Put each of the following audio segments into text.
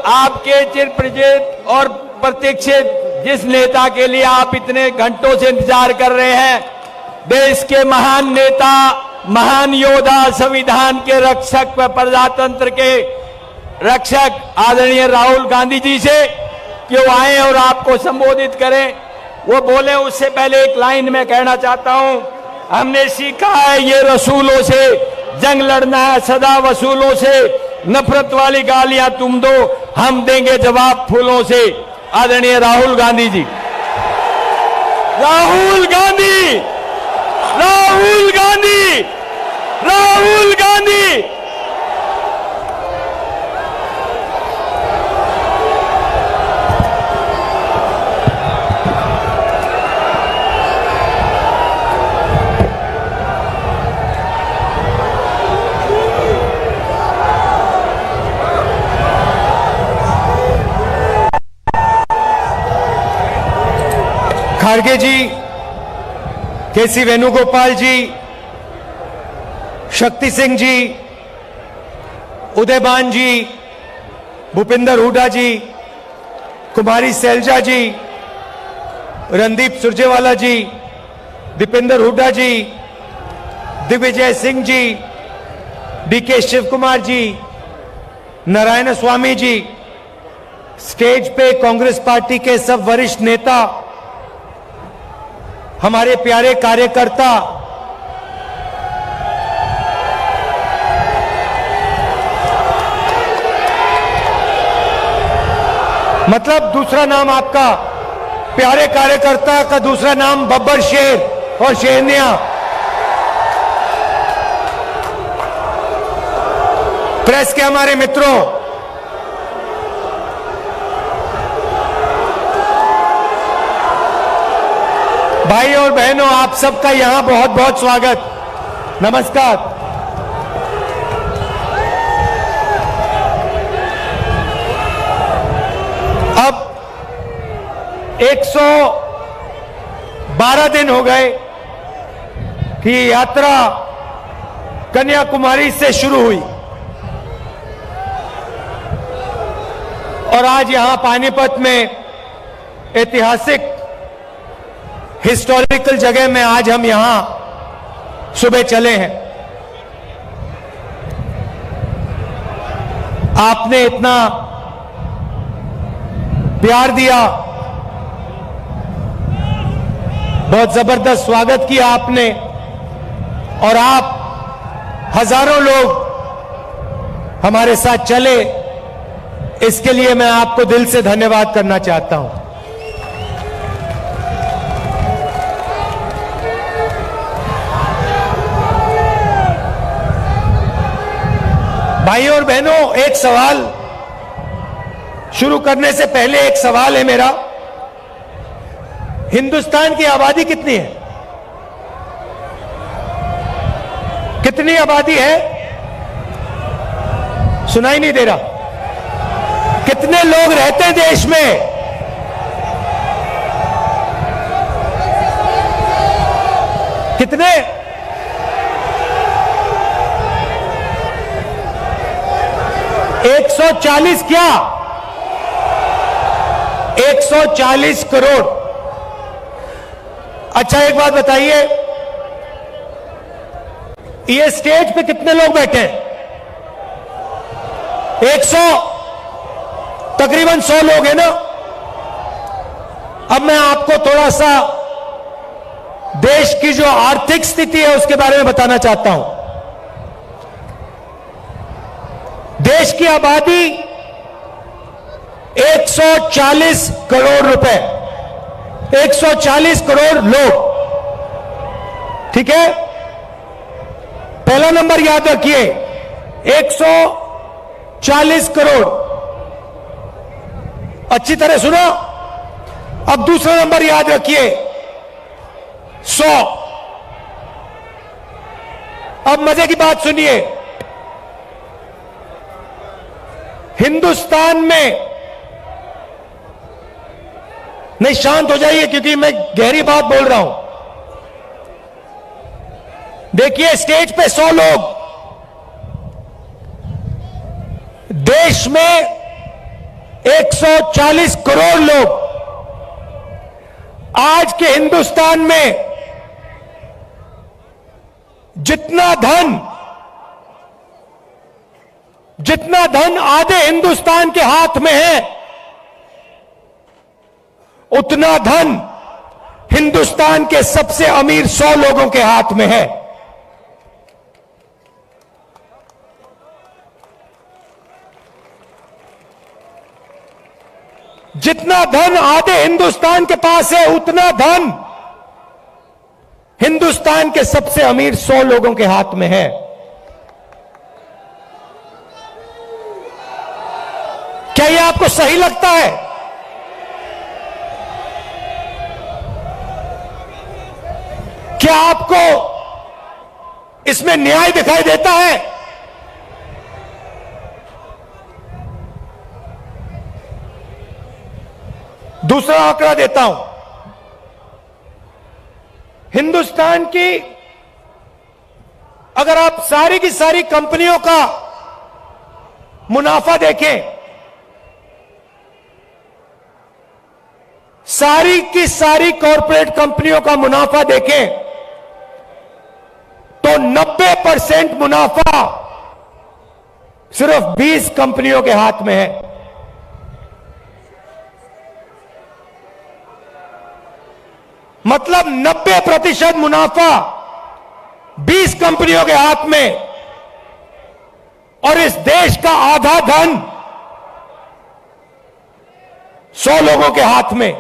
आपके चिर परिचित और प्रतीक्षित जिस नेता के लिए आप इतने घंटों से इंतजार कर रहे हैं, देश के महान नेता, महान योद्धा, संविधान के रक्षक व प्रजातंत्र के रक्षक आदरणीय राहुल गांधी जी से कि वो आए और आपको संबोधित करें, वो बोले उससे पहले एक लाइन में कहना चाहता हूं। हमने सीखा है ये रसूलों से जंग लड़ना है, सदा वसूलों से नफरत वाली गालियां तुम दो, हम देंगे जवाब फूलों से। आदरणीय राहुल गांधी जी। राहुल गांधी, राहुल गांधी, राहुल गांधी। खारगे जी, केसी वेणुगोपाल जी, शक्ति सिंह जी, उदयबान जी, भूपिंदर हुड्डा जी, कुमारी सैलजा जी, रणदीप सुरजेवाला जी, दीपेंद्र हुड्डा जी, दिग्विजय सिंह जी, डीके शिव कुमार जी, नारायण स्वामी जी, स्टेज पे कांग्रेस पार्टी के सब वरिष्ठ नेता, हमारे प्यारे कार्यकर्ता, मतलब दूसरा नाम आपका, प्यारे कार्यकर्ता का दूसरा नाम बब्बर शेर और शेरनिया, प्रेस के हमारे मित्रों, भाई और बहनों, आप सबका यहां बहुत बहुत स्वागत, नमस्कार। अब 112 दिन हो गए कि यात्रा कन्याकुमारी से शुरू हुई और आज यहां पानीपत में ऐतिहासिक हिस्टोरिकल जगह में आज हम यहां सुबह चले हैं। आपने इतना प्यार दिया, बहुत जबरदस्त स्वागत किया आपने, और आप हजारों लोग हमारे साथ चले, इसके लिए मैं आपको दिल से धन्यवाद करना चाहता हूं। भाइयों और बहनों, एक सवाल शुरू करने से पहले एक सवाल है मेरा। हिंदुस्तान की आबादी कितनी है? कितनी आबादी है? सुनाई नहीं दे रहा। कितने लोग रहते हैं देश में? कितने? 140 क्या? 140 करोड़। अच्छा एक बात बताइए, ये स्टेज पे कितने लोग बैठे हैं? 100, तकरीबन 100 लोग हैं ना। अब मैं आपको थोड़ा सा देश की जो आर्थिक स्थिति है उसके बारे में बताना चाहता हूं। देश की आबादी 140 करोड़ रुपए, 140 करोड़ लोग, ठीक है। पहला नंबर याद रखिए, 140 करोड़। अच्छी तरह सुनो। अब दूसरा नंबर याद रखिए, 100। अब मजे की बात सुनिए, हिंदुस्तान में, नहीं शांत हो जाइए क्योंकि मैं गहरी बात बोल रहा हूं। देखिए स्टेज पे 100 लोग, देश में 140 करोड़ लोग आज के हिंदुस्तान में जितना धन आधे हिंदुस्तान के हाथ में है, उतना धन हिंदुस्तान के सबसे अमीर 100 लोगों के हाथ में है। जितना धन आधे हिंदुस्तान के पास है, उतना धन हिंदुस्तान के सबसे अमीर 100 लोगों के हाथ में है। क्या यह आपको सही लगता है? क्या आपको इसमें न्याय दिखाई देता है? दूसरा आंकड़ा देता हूं। हिंदुस्तान की अगर आप सारी की सारी कंपनियों का मुनाफा देखें, सारी की सारी कॉरपोरेट कंपनियों का मुनाफा देखें, तो 90% मुनाफा सिर्फ 20 कंपनियों के हाथ में है। मतलब 90% मुनाफा 20 कंपनियों के हाथ में, और इस देश का आधा धन 100 लोगों के हाथ में।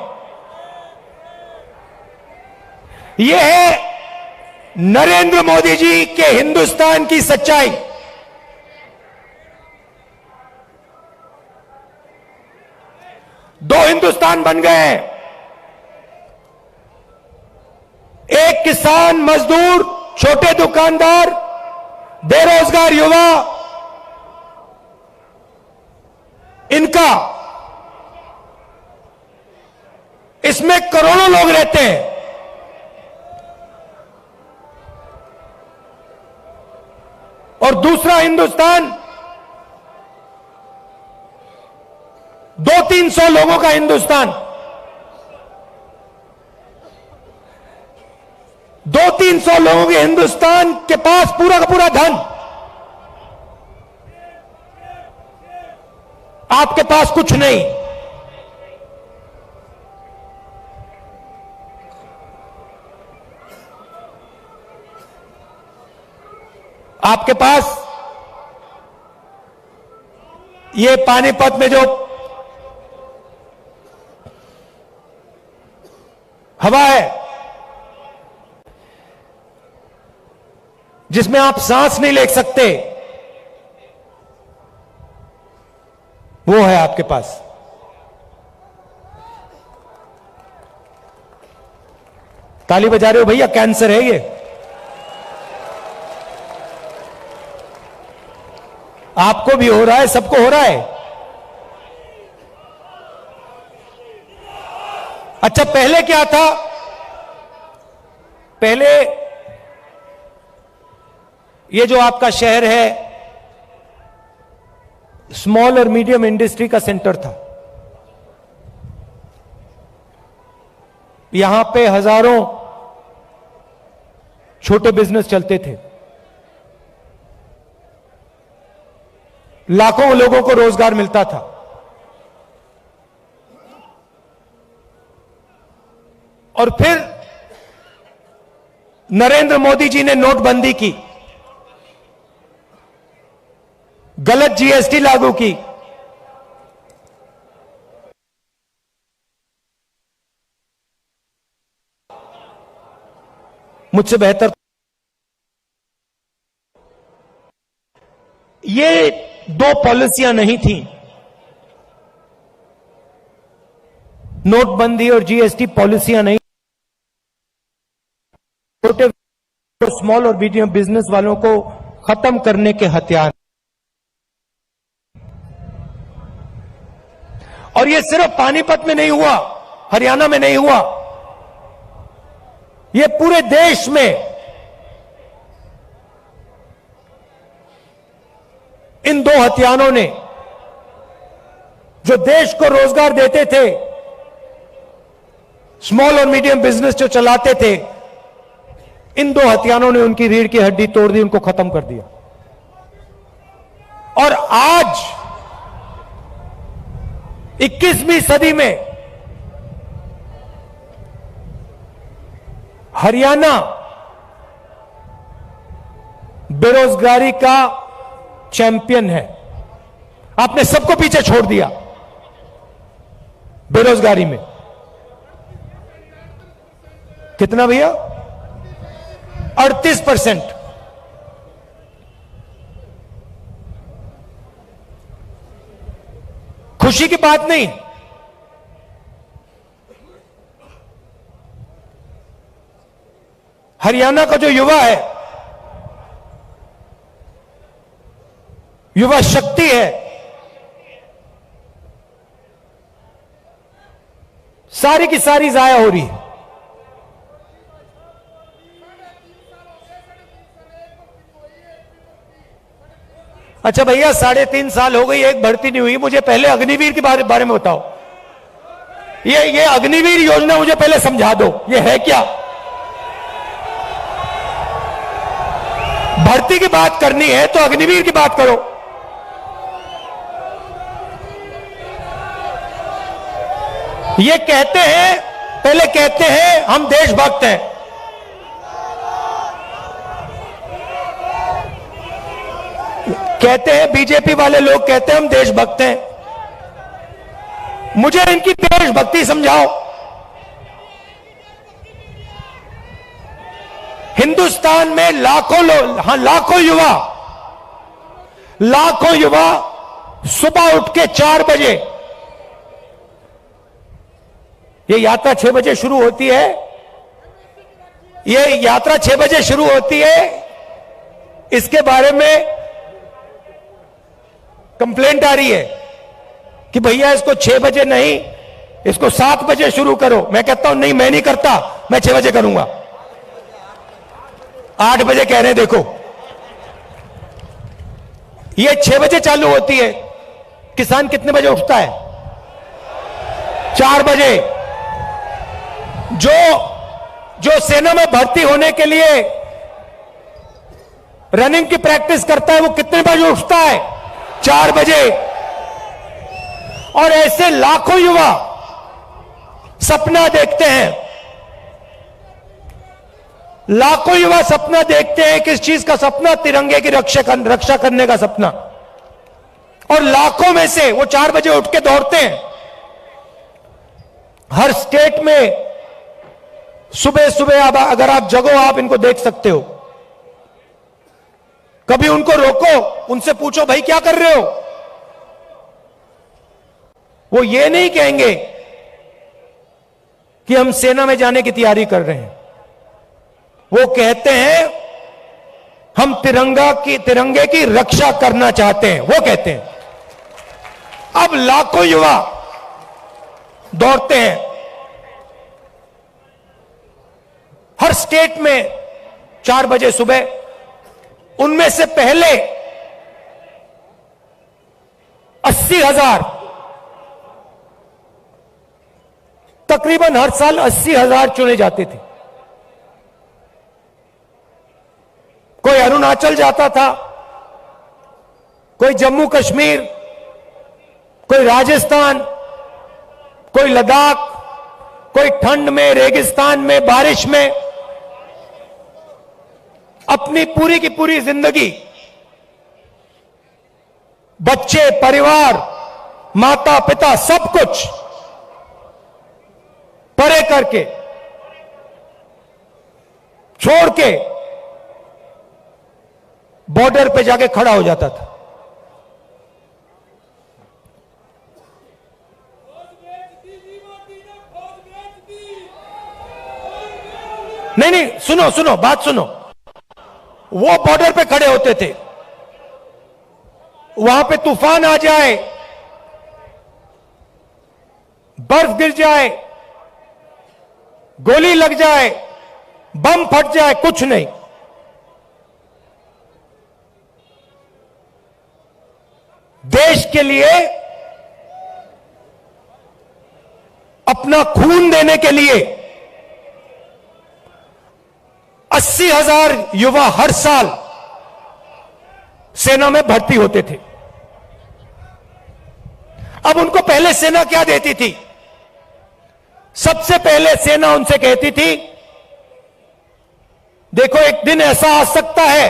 यह है नरेंद्र मोदी जी के हिंदुस्तान की सच्चाई। दो हिंदुस्तान बन गए हैं। एक किसान, मजदूर, छोटे दुकानदार, बेरोजगार युवा, इनका, इसमें करोड़ों लोग रहते हैं। और दूसरा हिंदुस्तान 200-300 लोगों का हिंदुस्तान, 200-300 लोगों के हिंदुस्तान के पास पूरा का पूरा धन, आपके पास कुछ नहीं। आपके पास ये पानीपत में जो हवा है, जिसमें आप सांस नहीं ले सकते, वो है आपके पास। ताली बजा रहे हो भैया? कैंसर है ये। आपको भी हो रहा है, सबको हो रहा है। अच्छा, पहले क्या था? पहले ये जो आपका शहर है, स्मॉल और मीडियम इंडस्ट्री का सेंटर था। यहां पे हजारों छोटे बिजनेस चलते थे, लाखों लोगों को रोजगार मिलता था। और फिर नरेंद्र मोदी जी ने नोटबंदी की, गलत जीएसटी लागू की, मुझसे बेहतर ये दो पॉलिसियां नहीं थी। नोटबंदी और जीएसटी पॉलिसियां नहीं, छोटे स्मॉल और मीडियम बिजनेस वालों को खत्म करने के हथियार। और ये सिर्फ पानीपत में नहीं हुआ, हरियाणा में नहीं हुआ, ये पूरे देश में इन दो हथियारों ने जो देश को रोजगार देते थे, स्मॉल और मीडियम बिजनेस जो चलाते थे, इन दो हथियारों ने उनकी रीढ़ की हड्डी तोड़ दी, उनको खत्म कर दिया। और आज 21वीं सदी में हरियाणा बेरोजगारी का चैंपियन है। आपने सबको पीछे छोड़ दिया बेरोजगारी में। कितना भैया? 38%। खुशी की बात नहीं, हरियाणा का जो युवा है, युवा शक्ति है, सारी की सारी जाया हो रही है। अच्छा भैया, 3.5 साल हो गई, एक भर्ती नहीं हुई। मुझे पहले अग्निवीर के बारे में बताओ। ये अग्निवीर योजना मुझे पहले समझा दो, ये है क्या? भर्ती की बात करनी है तो अग्निवीर की बात करो। ये कहते हैं, पहले कहते हैं हम देशभक्त हैं, कहते हैं बीजेपी वाले लोग कहते हैं हम देशभक्त हैं। मुझे इनकी देशभक्ति समझाओ। हिंदुस्तान में लाखों लोग, हाँ लाखों युवा सुबह उठ के 4 बजे, ये यात्रा 6 बजे शुरू होती है, ये यात्रा 6 बजे शुरू होती है। इसके बारे में कंप्लेंट आ रही है कि भैया इसको 6 बजे नहीं, इसको 7 बजे शुरू करो। मैं कहता हूं नहीं, मैं नहीं करता, मैं 6 बजे करूंगा। 8 बजे कह रहे हैं, देखो ये 6 बजे चालू होती है। किसान कितने बजे उठता है? 4 बजे। जो सेना में भर्ती होने के लिए रनिंग की प्रैक्टिस करता है, वो कितने बजे उठता है? 4 बजे। और ऐसे लाखों युवा सपना देखते हैं, लाखों युवा सपना देखते हैं। किस चीज का सपना? तिरंगे की रक्षा करने का सपना। और लाखों में से वो 4 बजे उठ के दौड़ते हैं। हर स्टेट में सुबह सुबह अगर आप जगो, आप इनको देख सकते हो। कभी उनको रोको, उनसे पूछो भाई क्या कर रहे हो? वो ये नहीं कहेंगे कि हम सेना में जाने की तैयारी कर रहे हैं। वो कहते हैं हम तिरंगे की रक्षा करना चाहते हैं, वो कहते हैं। अब लाखों युवा दौड़ते हैं हर स्टेट में 4 बजे सुबह। उनमें से पहले 80,000, तकरीबन हर साल 80,000 चुने जाते थे। कोई अरुणाचल जाता था, कोई जम्मू कश्मीर, कोई राजस्थान, कोई लद्दाख, कोई ठंड में, रेगिस्तान में, बारिश में। अपनी पूरी की पूरी जिंदगी बच्चे, परिवार, माता पिता, सब कुछ परे करके, छोड़ के बॉर्डर पे जाके खड़ा हो जाता था। नहीं, सुनो, बात सुनो। वो बॉर्डर पे खड़े होते थे, वहां पे तूफान आ जाए, बर्फ गिर जाए, गोली लग जाए, बम फट जाए, कुछ नहीं। देश के लिए अपना खून देने के लिए 80,000 युवा हर साल सेना में भर्ती होते थे। अब उनको पहले सेना क्या देती थी? सबसे पहले सेना उनसे कहती थी, देखो एक दिन ऐसा आ सकता है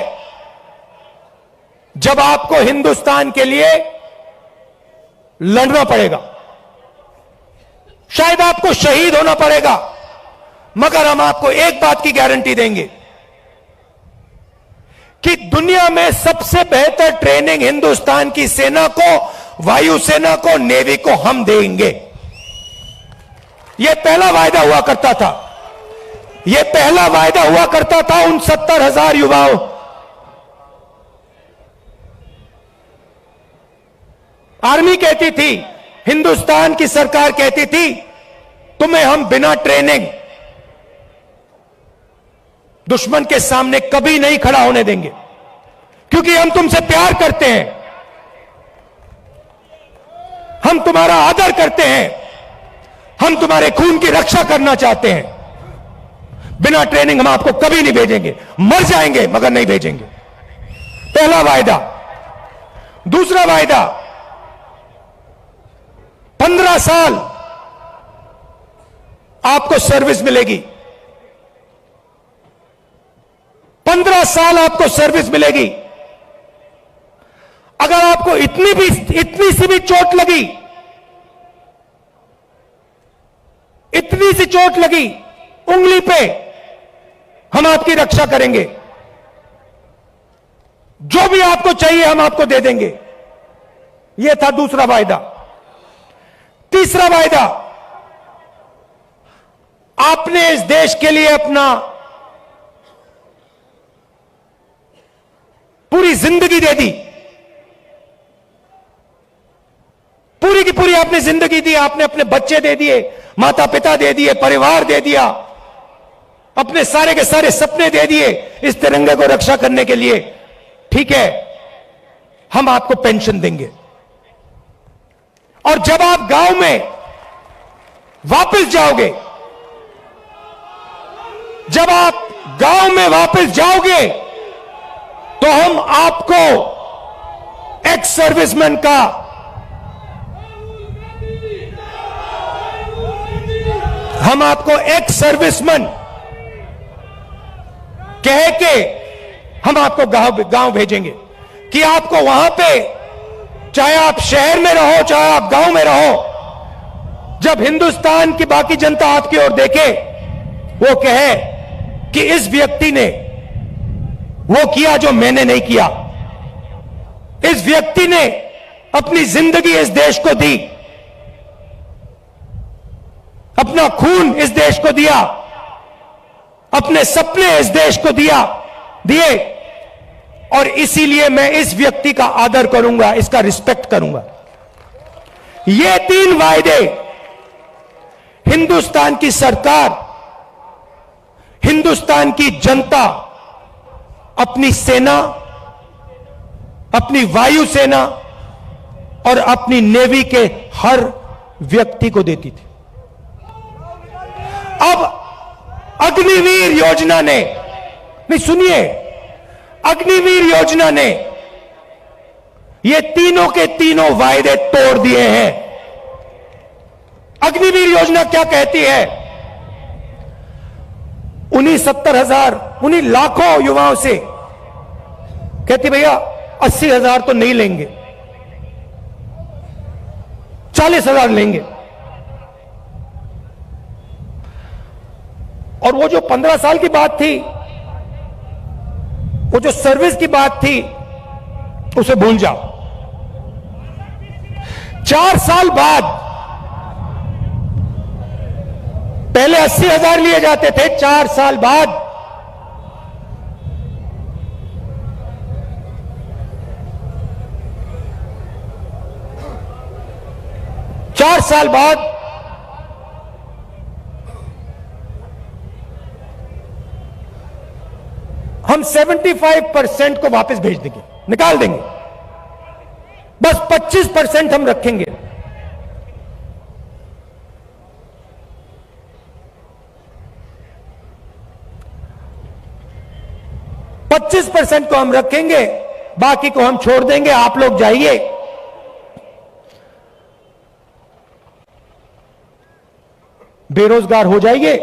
जब आपको हिंदुस्तान के लिए लड़ना पड़ेगा, शायद आपको शहीद होना पड़ेगा, मगर हम आपको एक बात की गारंटी देंगे कि दुनिया में सबसे बेहतर ट्रेनिंग हिंदुस्तान की सेना को, वायुसेना को, नेवी को हम देंगे। यह पहला वायदा हुआ करता था। यह पहला वायदा हुआ करता था उन 70,000 युवाओं। आर्मी कहती थी, हिंदुस्तान की सरकार कहती थी, तुम्हें हम बिना ट्रेनिंग दुश्मन के सामने कभी नहीं खड़ा होने देंगे, क्योंकि हम तुमसे प्यार करते हैं, हम तुम्हारा आदर करते हैं, हम तुम्हारे खून की रक्षा करना चाहते हैं। बिना ट्रेनिंग हम आपको कभी नहीं भेजेंगे, मर जाएंगे मगर नहीं भेजेंगे। पहला वायदा। दूसरा वायदा, 15 साल आपको सर्विस मिलेगी। 15 साल आपको सर्विस मिलेगी। अगर आपको इतनी सी भी चोट लगी, इतनी सी चोट लगी उंगली पे, हम आपकी रक्षा करेंगे। जो भी आपको चाहिए हम आपको दे देंगे। यह था दूसरा वायदा। तीसरा वायदा, आपने इस देश के लिए अपना पूरी जिंदगी दे दी, पूरी की पूरी आपने जिंदगी दी। आपने अपने बच्चे दे दिए, माता पिता दे दिए, परिवार दे दिया, अपने सारे के सारे सपने दे दिए इस तिरंगे को रक्षा करने के लिए। ठीक है, हम आपको पेंशन देंगे। और जब आप गांव में वापस जाओगे, जब आप गांव में वापस जाओगे, तो हम आपको एक्स सर्विसमैन का एक्स सर्विसमैन कह के हम आपको गांव भेजेंगे कि आपको वहां पे, चाहे आप शहर में रहो, चाहे आप गांव में रहो, जब हिंदुस्तान की बाकी जनता आपकी ओर देखे, वो कहे कि इस व्यक्ति ने वो किया जो मैंने नहीं किया। इस व्यक्ति ने अपनी जिंदगी इस देश को दी, अपना खून इस देश को दिया, अपने सपने इस देश को दिए, और इसीलिए मैं इस व्यक्ति का आदर करूंगा, इसका रिस्पेक्ट करूंगा। ये 3 वायदे हिंदुस्तान की सरकार, हिंदुस्तान की जनता अपनी सेना, अपनी वायुसेना और अपनी नेवी के हर व्यक्ति को देती थी। अब अग्निवीर योजना ने, नहीं सुनिए, अग्निवीर योजना ने ये तीनों के तीनों वायदे तोड़ दिए हैं। अग्निवीर योजना क्या कहती है? उन्हीं 70,000, उन्हीं लाखों युवाओं से कहती, भैया 80,000 तो नहीं लेंगे, 40,000 लेंगे। और वो जो 15 साल की बात थी, वो जो सर्विस की बात थी, उसे भूल जाओ। 4 साल बाद, पहले 80,000 लिए जाते थे, 4 साल बाद 4 साल बाद हम 75% को वापस भेज देंगे, निकाल देंगे, बस 25% हम रखेंगे। 25% को हम रखेंगे, बाकी को हम छोड़ देंगे, आप लोग जाइए। बेरोजगार हो जाइए।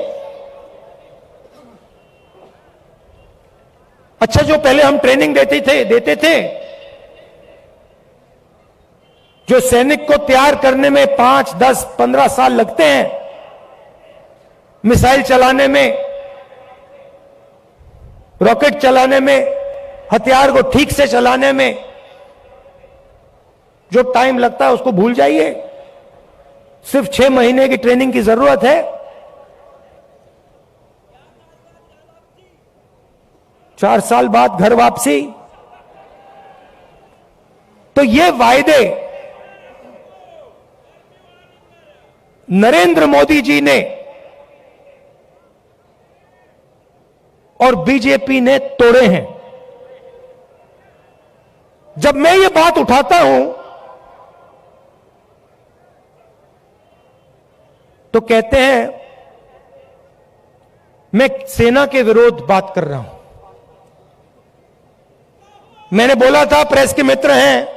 अच्छा, जो पहले हम ट्रेनिंग देते थे, जो सैनिक को तैयार करने में 5, 10, 15 साल लगते हैं, मिसाइल चलाने में, रॉकेट चलाने में, हथियार को ठीक से चलाने में जो टाइम लगता है उसको भूल जाइए। सिर्फ 6 महीने की ट्रेनिंग की जरूरत है। 4 साल बाद घर वापसी। तो ये वायदे नरेंद्र मोदी जी ने और बीजेपी ने तोड़े हैं। जब मैं ये बात उठाता हूं तो कहते हैं मैं सेना के विरोध बात कर रहा हूं। मैंने बोला था, प्रेस के मित्र हैं,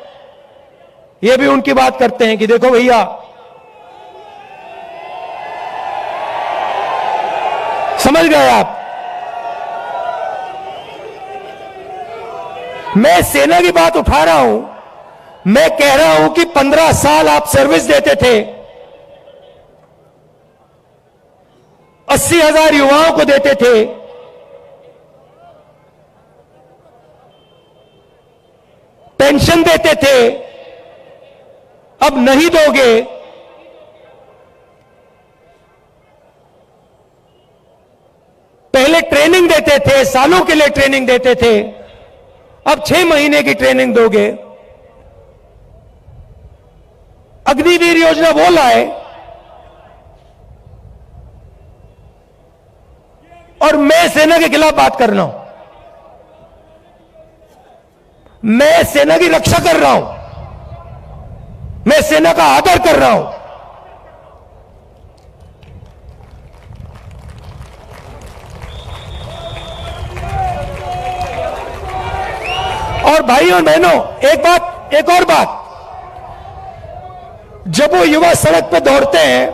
ये भी उनकी बात करते हैं कि देखो भैया, समझ गए आप, मैं सेना की बात उठा रहा हूं। मैं कह रहा हूं कि 15 साल आप सर्विस देते थे, 80,000 युवाओं को देते थे, पेंशन देते थे, अब नहीं दोगे। पहले ट्रेनिंग देते थे, सालों के लिए ट्रेनिंग देते थे, अब 6 महीने की ट्रेनिंग दोगे। अग्निवीर योजना वो लाए और मैं सेना के खिलाफ बात कर रहा हूं। मैं सेना की रक्षा कर रहा हूं, मैं सेना का आदर कर रहा हूं। और भाई और बहनों, एक और बात, जब वो युवा सड़क पे दौड़ते हैं,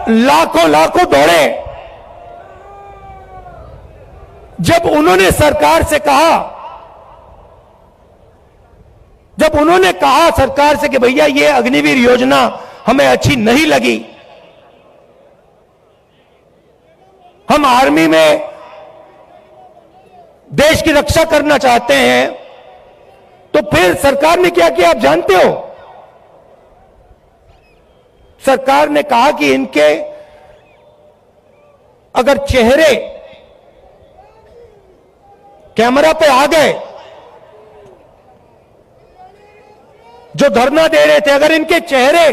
लाखों दौड़े, जब उन्होंने सरकार से कहा, सरकार से कि भैया ये अग्निवीर योजना हमें अच्छी नहीं लगी, हम आर्मी में देश की रक्षा करना चाहते हैं, तो फिर सरकार ने क्या किया आप जानते हो? सरकार ने कहा कि इनके अगर चेहरे कैमरा पे आ गए, जो धरना दे रहे थे, अगर इनके चेहरे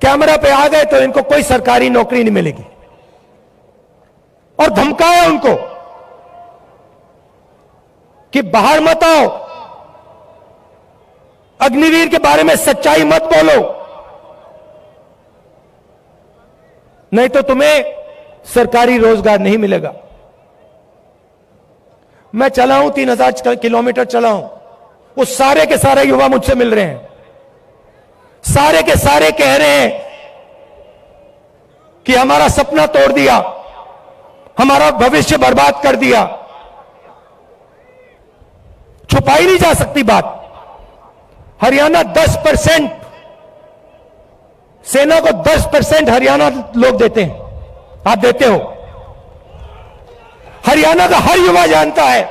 कैमरा पे आ गए तो इनको कोई सरकारी नौकरी नहीं मिलेगी। और धमकाया उनको कि बाहर मत आओ, अग्निवीर के बारे में सच्चाई मत बोलो, नहीं तो तुम्हें सरकारी रोजगार नहीं मिलेगा। मैं चला हूं, 3000 किलोमीटर चला हूं, वो सारे के सारे युवा मुझसे मिल रहे हैं, सारे के सारे कह रहे हैं कि हमारा सपना तोड़ दिया, हमारा भविष्य बर्बाद कर दिया। छुपाई नहीं जा सकती बात। हरियाणा 10%, सेना को 10% हरियाणा लोग देते हैं, आप देते हो। हरियाणा का हर युवा जानता है,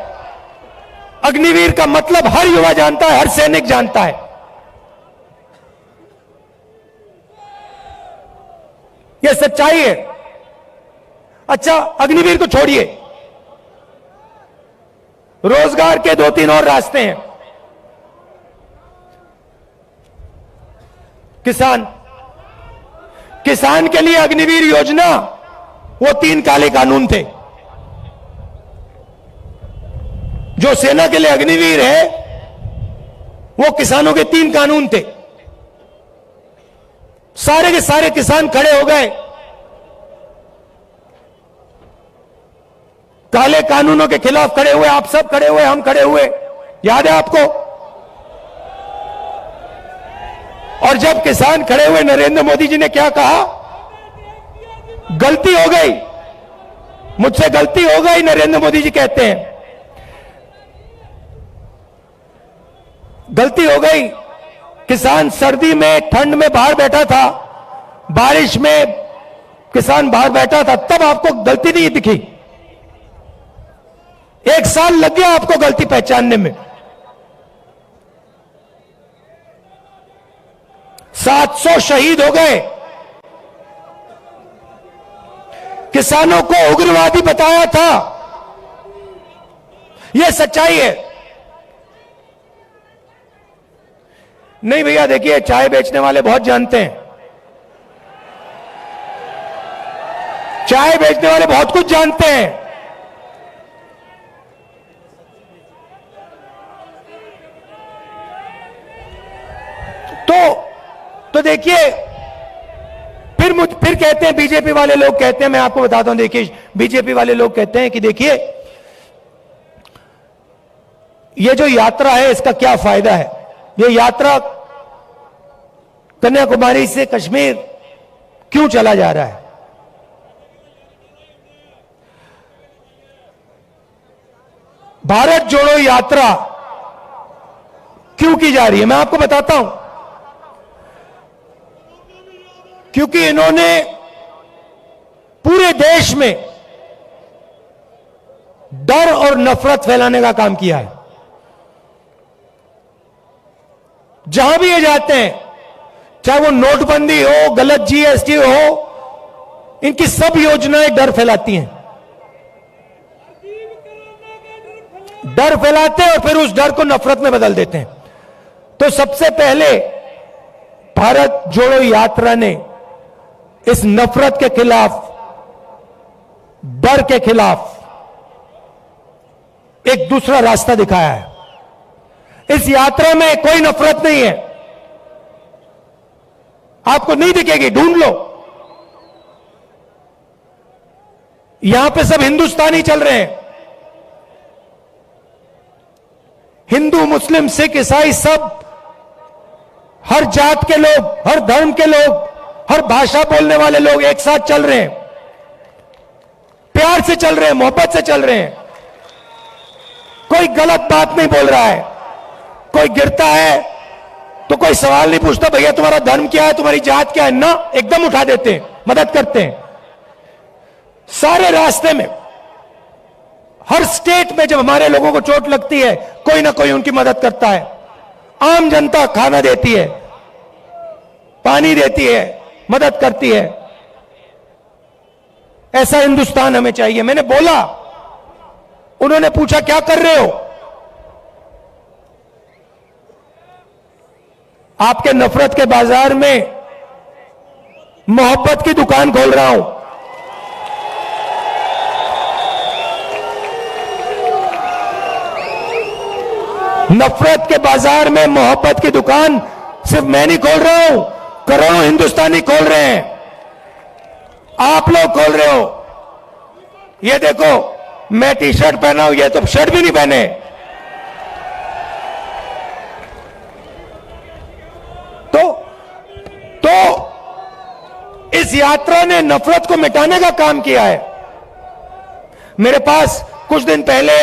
अग्निवीर का मतलब हर युवा जानता है, हर सैनिक जानता है। यह सच्चाई है। अच्छा, अग्निवीर को छोड़िए, रोजगार के 2-3 और रास्ते हैं। किसान के लिए अग्निवीर योजना, वो 3 काले कानून थे। जो सेना के लिए अग्निवीर है, वो किसानों के 3 कानून थे। सारे के सारे किसान खड़े हो गए काले कानूनों के खिलाफ खड़े हुए, आप सब खड़े हुए, हम खड़े हुए, याद है आपको? और जब किसान खड़े हुए, नरेंद्र मोदी जी ने क्या कहा? गलती हो गई, मुझसे गलती हो गई, नरेंद्र मोदी जी कहते हैं, गलती हो गई। किसान सर्दी में, ठंड में बाहर बैठा था, बारिश में किसान बाहर बैठा था, तब आपको गलती नहीं दिखी। 1 साल लग गया आपको गलती पहचानने में। 700 शहीद हो गए। किसानों को उग्रवादी बताया था, यह सच्चाई है। नहीं भैया, देखिए, चाय बेचने वाले बहुत जानते हैं, चाय बेचने वाले बहुत कुछ जानते हैं। तो देखिए, फिर कहते हैं, बीजेपी वाले लोग कहते हैं, मैं आपको बताता हूं, देखिए, बीजेपी वाले लोग कहते हैं कि देखिए, ये जो यात्रा है इसका क्या फायदा है? ये यात्रा कन्याकुमारी से कश्मीर क्यों चला जा रहा है? भारत जोड़ो यात्रा क्यों की जा रही है, मैं आपको बताता हूं। क्योंकि इन्होंने पूरे देश में डर और नफरत फैलाने का काम किया है। जहां भी ये जाते हैं, चाहे वो नोटबंदी हो, गलत जीएसटी हो, इनकी सब योजनाएं डर फैलाती हैं। डर फैलाते हैं और फिर उस डर को नफरत में बदल देते हैं। तो सबसे पहले भारत जोड़ो यात्रा ने इस नफरत के खिलाफ, डर के खिलाफ एक दूसरा रास्ता दिखाया है। इस यात्रा में कोई नफरत नहीं है, आपको नहीं दिखेगी, ढूंढ लो। यहां पे सब हिंदुस्तानी चल रहे हैं, हिंदू, मुस्लिम, सिख, ईसाई, सब, हर जात के लोग, हर धर्म के लोग, हर भाषा बोलने वाले लोग एक साथ चल रहे हैं, प्यार से चल रहे हैं, मोहब्बत से चल रहे हैं। कोई गलत बात नहीं बोल रहा है। कोई गिरता है तो कोई सवाल नहीं पूछता, भैया तुम्हारा धर्म क्या है, तुम्हारी जात क्या है, ना, एकदम उठा देते हैं, मदद करते हैं। सारे रास्ते में, हर स्टेट में जब हमारे लोगों को चोट लगती है, कोई ना कोई उनकी मदद करता है। आम जनता खाना देती है, पानी देती है, मदद करती है। ऐसा हिंदुस्तान हमें चाहिए। मैंने बोला, उन्होंने पूछा क्या कर रहे हो? आपके नफरत के बाजार में मोहब्बत की दुकान खोल रहा हूं। नफरत के बाजार में मोहब्बत की दुकान सिर्फ मैं नहीं खोल रहा हूं, करोड़ों हिंदुस्तानी खोल रहे हैं, आप लोग खोल रहे हो। ये देखो, मैं टी शर्ट पहना हूं, ये तो शर्ट भी नहीं पहने। तो इस यात्रा ने नफरत को मिटाने का काम किया है। मेरे पास कुछ दिन पहले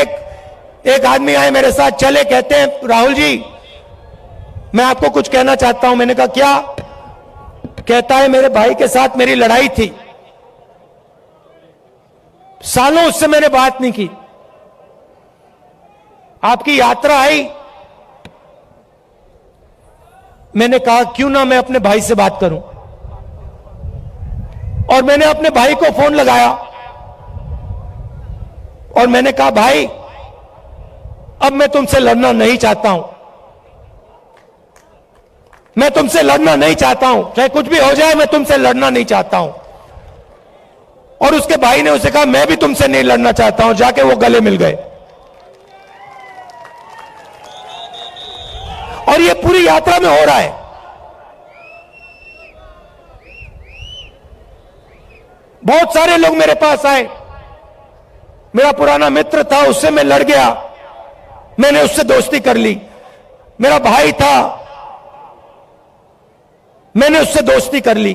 एक आदमी आए, मेरे साथ चले, कहते हैं राहुल जी मैं आपको कुछ कहना चाहता हूं। मैंने कहा क्या? कहता है मेरे भाई के साथ मेरी लड़ाई थी, सालों उससे मैंने बात नहीं की, आपकी यात्रा आई, मैंने कहा क्यों ना मैं अपने भाई से बात करूं। और मैंने अपने भाई को फोन लगाया और मैंने कहा भाई अब मैं तुमसे लड़ना नहीं चाहता हूं, मैं तुमसे लड़ना नहीं चाहता हूं, चाहे कुछ भी हो जाए, मैं तुमसे लड़ना नहीं चाहता हूं। और उसके भाई ने उसे कहा मैं भी तुमसे नहीं लड़ना चाहता हूं, जाके वो गले मिल गए। और ये पूरी यात्रा में हो रहा है। बहुत सारे लोग मेरे पास आए, मेरा पुराना मित्र था, उससे मैं लड़ गया, मैंने उससे दोस्ती कर ली। मेरा भाई था, मैंने उससे दोस्ती कर ली।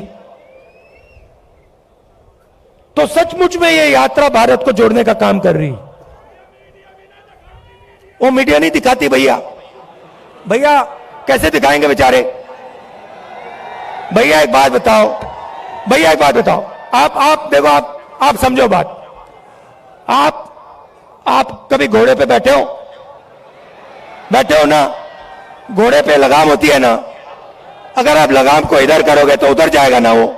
तो सचमुच में ये यात्रा भारत को जोड़ने का काम कर रही। वो मीडिया नहीं दिखाती भैया, भैया कैसे दिखाएंगे बेचारे। भैया एक बात बताओ, भैया एक बात बताओ, आप देखो, आप समझो बात। आप कभी घोड़े पे बैठे हो ना, घोड़े पे लगाम होती है ना, अगर आप लगाम को इधर करोगे तो उधर जाएगा ना वो,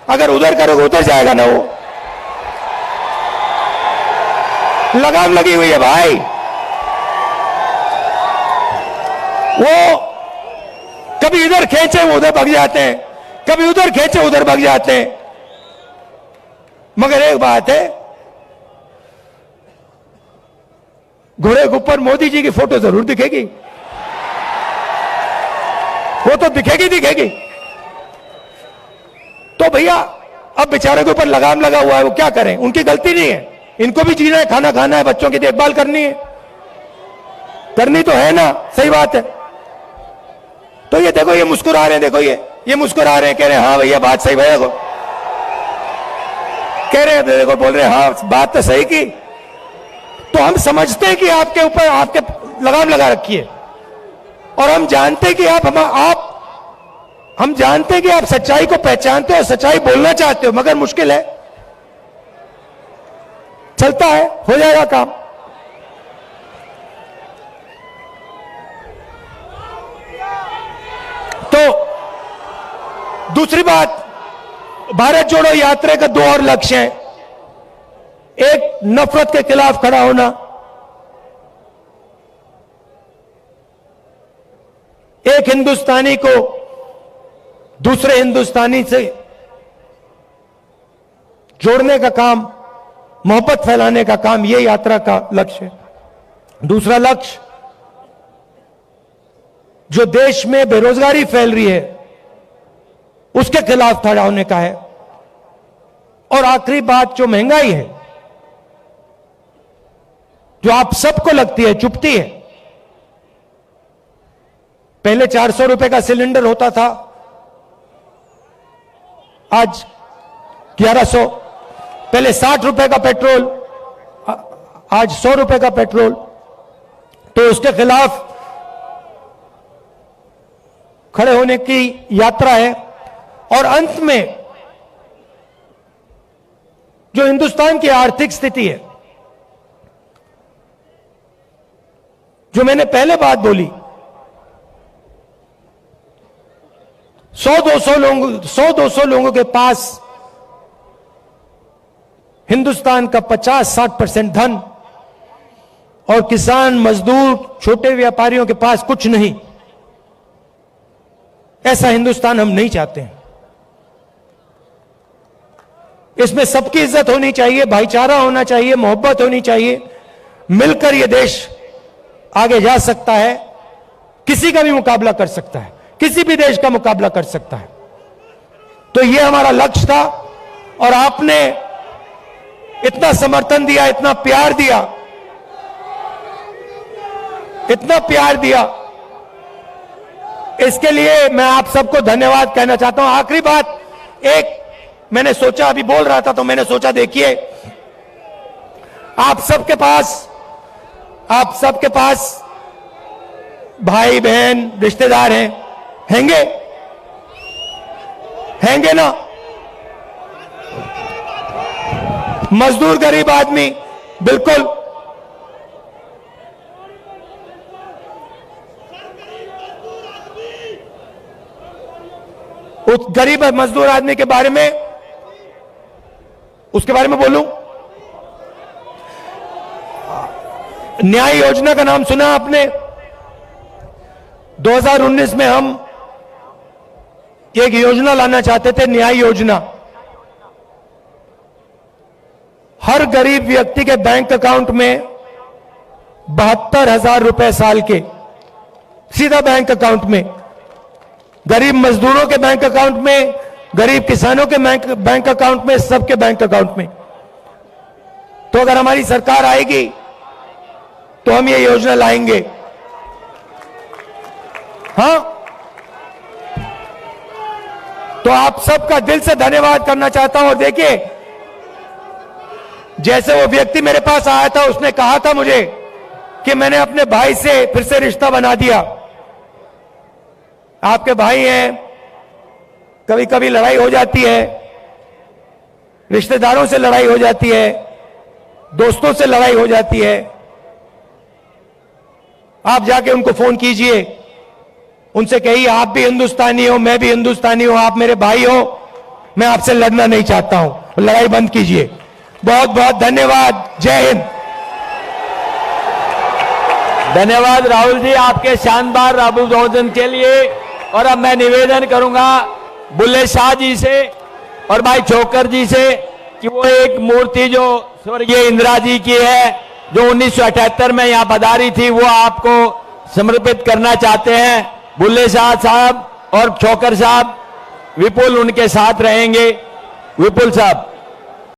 अगर उधर करोगे उधर जाएगा ना वो। लगाम लगी हुई है भाई, वो कभी इधर खींचे वो उधर भाग जाते हैं, कभी उधर खींचे उधर भाग जाते हैं। मगर एक बात है, घोड़े के ऊपर मोदी जी की फोटो जरूर दिखेगी, वो तो दिखेगी। तो भैया अब बेचारे के ऊपर लगाम लगा हुआ है, वो क्या करें, उनकी गलती नहीं है, इनको भी जीना है, खाना खाना है, बच्चों की देखभाल करनी है, करनी तो है ना, सही बात है। तो ये देखो, ये मुस्कुरा रहे हैं, देखो ये मुस्कुरा रहे हैं, कह रहे हैं हाँ भैया बात सही, भैया को कह रहे हैं, देखो बोल रहे हैं हाँ बात तो सही की। तो हम समझते हैं कि आपके ऊपर आपके लगाम लगा रखी है, और हम जानते हैं कि हम जानते हैं कि आप सच्चाई को पहचानते हो, सच्चाई बोलना चाहते हो, मगर मुश्किल है, चलता है, हो जाएगा काम। तो दूसरी बात, भारत जोड़ो यात्रा का दो और लक्ष्य हैं। एक, नफरत के खिलाफ खड़ा होना, एक हिंदुस्तानी को दूसरे हिंदुस्तानी से जोड़ने का काम, मोहब्बत फैलाने का काम, यह यात्रा का लक्ष्य है। दूसरा लक्ष्य, जो देश में बेरोजगारी फैल रही है उसके खिलाफ खड़ा होने का है। और आखिरी बात, जो महंगाई है, जो आप सबको लगती है, चुभती है। पहले 400 रुपए का सिलेंडर होता था, आज 1100। पहले 60 रुपए का पेट्रोल, आज 100 रुपए का पेट्रोल। तो उसके खिलाफ खड़े होने की यात्रा है। और अंत में, जो हिंदुस्तान की आर्थिक स्थिति है, जो मैंने पहले बात बोली, 100-200 लोगों के पास हिंदुस्तान का 50-60% धन, और किसान, मजदूर, छोटे व्यापारियों के पास कुछ नहीं। ऐसा हिंदुस्तान हम नहीं चाहते हैं। इसमें सबकी इज्जत होनी चाहिए, भाईचारा होना चाहिए, मोहब्बत होनी चाहिए। मिलकर यह देश आगे जा सकता है, किसी का भी मुकाबला कर सकता है, किसी भी देश का मुकाबला कर सकता है। तो यह हमारा लक्ष्य था, और आपने इतना समर्थन दिया, इतना प्यार दिया, इतना प्यार दिया, इसके लिए मैं आप सबको धन्यवाद कहना चाहता हूं। आखिरी बात, एक मैंने सोचा, अभी बोल रहा था तो मैंने सोचा, देखिए आप सबके पास भाई बहन रिश्तेदार हैंगे ना, मजदूर गरीब आदमी, बिल्कुल। उस गरीब मजदूर आदमी के बारे में, उसके बारे में बोलूं, न्याय योजना का नाम सुना आपने? 2019 में हम एक योजना लाना चाहते थे, न्याय योजना। हर गरीब व्यक्ति के बैंक अकाउंट में 72,000 रुपए साल के सीधा बैंक अकाउंट में, गरीब मजदूरों के बैंक अकाउंट में, गरीब किसानों के बैंक अकाउंट में, सबके बैंक अकाउंट में। तो अगर हमारी सरकार आएगी तो हम ये योजना लाएंगे। हाँ, तो आप सबका दिल से धन्यवाद करना चाहता हूं। और देखिए, जैसे वो व्यक्ति मेरे पास आया था, उसने कहा था मुझे कि मैंने अपने भाई से फिर से रिश्ता बना दिया। आपके भाई हैं, कभी कभी लड़ाई हो जाती है, रिश्तेदारों से लड़ाई हो जाती है, दोस्तों से लड़ाई हो जाती है। आप जाके उनको फोन कीजिए, उनसे कहिए आप भी हिंदुस्तानी हो, मैं भी हिंदुस्तानी हूं, आप मेरे भाई हो, मैं आपसे लड़ना नहीं चाहता हूं, लड़ाई बंद कीजिए। बहुत बहुत धन्यवाद। जय हिंद। धन्यवाद राहुल जी आपके शानदार अभिवादन के लिए। और अब मैं निवेदन करूंगा बुल्ले शाह जी से और भाई छोकर जी से कि वो एक मूर्ति जो स्वर्गीय इंदिरा जी की है, जो 1978 में यहां पधारी थी, वो आपको समर्पित करना चाहते हैं। बुल्ले शाह साहब और छोकर साहब, विपुल उनके साथ रहेंगे। विपुल साहब।